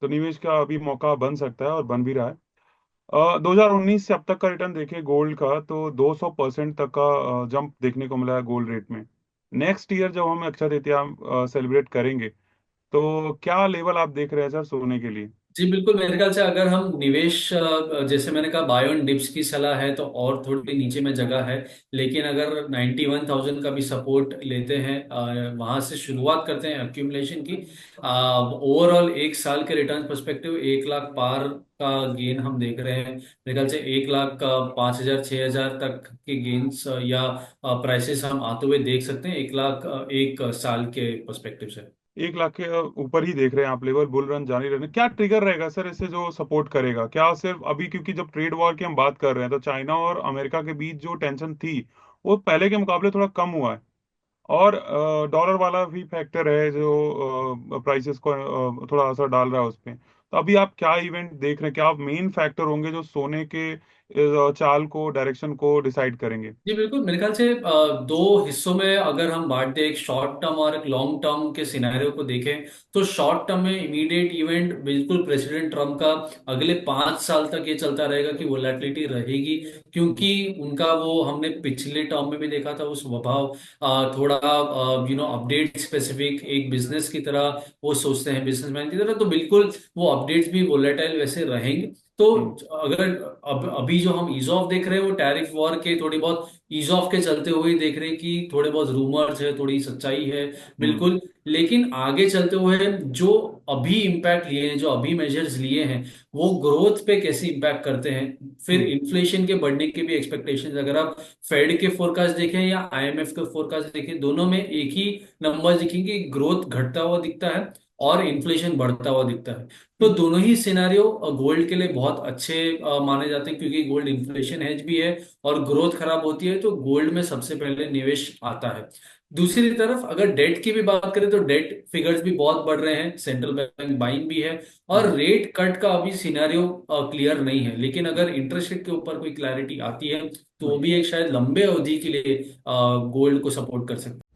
तो निवेश का अभी मौका बन सकता है और बन भी रहा है। 2019 से अब तक का रिटर्न देखें गोल्ड का तो 200% तक का जंप देखने को मिला है गोल्ड रेट में। नेक्स्ट ईयर जब हम अक्षय तृतीया सेलिब्रेट करेंगे, तो क्या लेवल आप देख रहे हैं सर सोने के लिए? जी बिल्कुल, मेरे ख्याल से अगर हम निवेश जैसे मैंने कहा बाय ऑन डिप्स की सलाह है तो और थोड़ी नीचे में जगह है। लेकिन अगर 91,000 का भी सपोर्ट लेते हैं, वहां से शुरुआत करते हैं एक्यूमुलेशन की, ओवरऑल एक साल के रिटर्न पर्सपेक्टिव 1 लाख पार का गेन हम देख रहे हैं। मेरे ख्याल से 1 लाख का 5,000 6,000 तक के गेन्स या प्राइसेस हम आते हुए देख सकते हैं 1 लाख एक साल के पर्सपेक्टिव से। 1 लाख के ऊपर ही देख रहे हैं आप लेवल? बुल रन जारी रहने क्या ट्रिगर रहेगा सर इसे जो सपोर्ट करेगा? क्या सिर्फ अभी क्योंकि जब ट्रेड वॉर की हम बात कर रहे हैं तो चाइना और अमेरिका के बीच जो टेंशन थी वो पहले के मुकाबले थोड़ा कम हुआ है। और डॉलर वाला भी फैक्टर है जो प्राइसेस को थोड़ा असर डाल रहा है उस पे। तो अभी आप क्या इवेंट देख रहे हैं, क्या मेन फैक्टर होंगे जो सोने के चाल को, डायरेक्शन को डिसाइड करेंगे? जी बिल्कुल, मेरे ख्याल से दो हिस्सों में अगर हम बांट दें, एक शॉर्ट टर्म और एक लॉन्ग टर्म के सिनेरियो को देखें, तो शॉर्ट टर्म में इमीडिएट इवेंट बिल्कुल प्रेसिडेंट ट्रम्प का अगले 5 साल तक ये चलता रहेगा कि वोलेटिलिटी रहेगी। क्योंकि उनका वो हमने पिछले टर्म में भी देखा था, वो स्वभाव थोड़ा अपडेट स्पेसिफिक एक बिजनेस की तरह वो सोचते हैं, बिजनेसमैन की तरह, तो बिल्कुल वो अपडेट्स भी वोलेटाइल वैसे रहेंगे। तो हम्म। अगर अभी जो हम ईज ऑफ देख रहे हैं वो टैरिफ वॉर के थोड़ी बहुत ईज ऑफ के चलते हुए देख रहे हैं कि थोड़े बहुत रूमर्स है, थोड़ी सच्चाई है। हम्म। बिल्कुल। लेकिन आगे चलते हुए जो अभी इम्पैक्ट लिए हैं, जो अभी मेजर्स लिए हैं, वो ग्रोथ पे कैसे इम्पैक्ट करते हैं, फिर हम्म। इन्फ्लेशन के बढ़ने की भी एक्सपेक्टेशंस अगर आप फेड के फोरकास्ट देखें या आईएमएफ के फोरकास्ट देखें, दोनों में एक ही नंबर दिखेंगे, ग्रोथ घटता हुआ दिखता है और इन्फ्लेशन बढ़ता हुआ दिखता है। तो हम्म। दोनों ही सिनारियो गोल्ड के लिए बहुत अच्छे माने जाते हैं, क्योंकि गोल्ड इन्फ्लेशन हेज भी है और ग्रोथ खराब होती है तो गोल्ड में सबसे पहले निवेश आता है। दूसरी तरफ अगर डेट की भी बात करें तो डेट फिगर्स भी बहुत बढ़ रहे हैं, सेंट्रल बैंक बाइंग भी है, और हम्म। रेट कट का अभी सिनारियो क्लियर नहीं है। लेकिन अगर इंटरेस्ट रेट के ऊपर कोई क्लैरिटी आती है तो वो हम्म। भी एक शायद लंबे अवधि के लिए गोल्ड को सपोर्ट कर सकती है।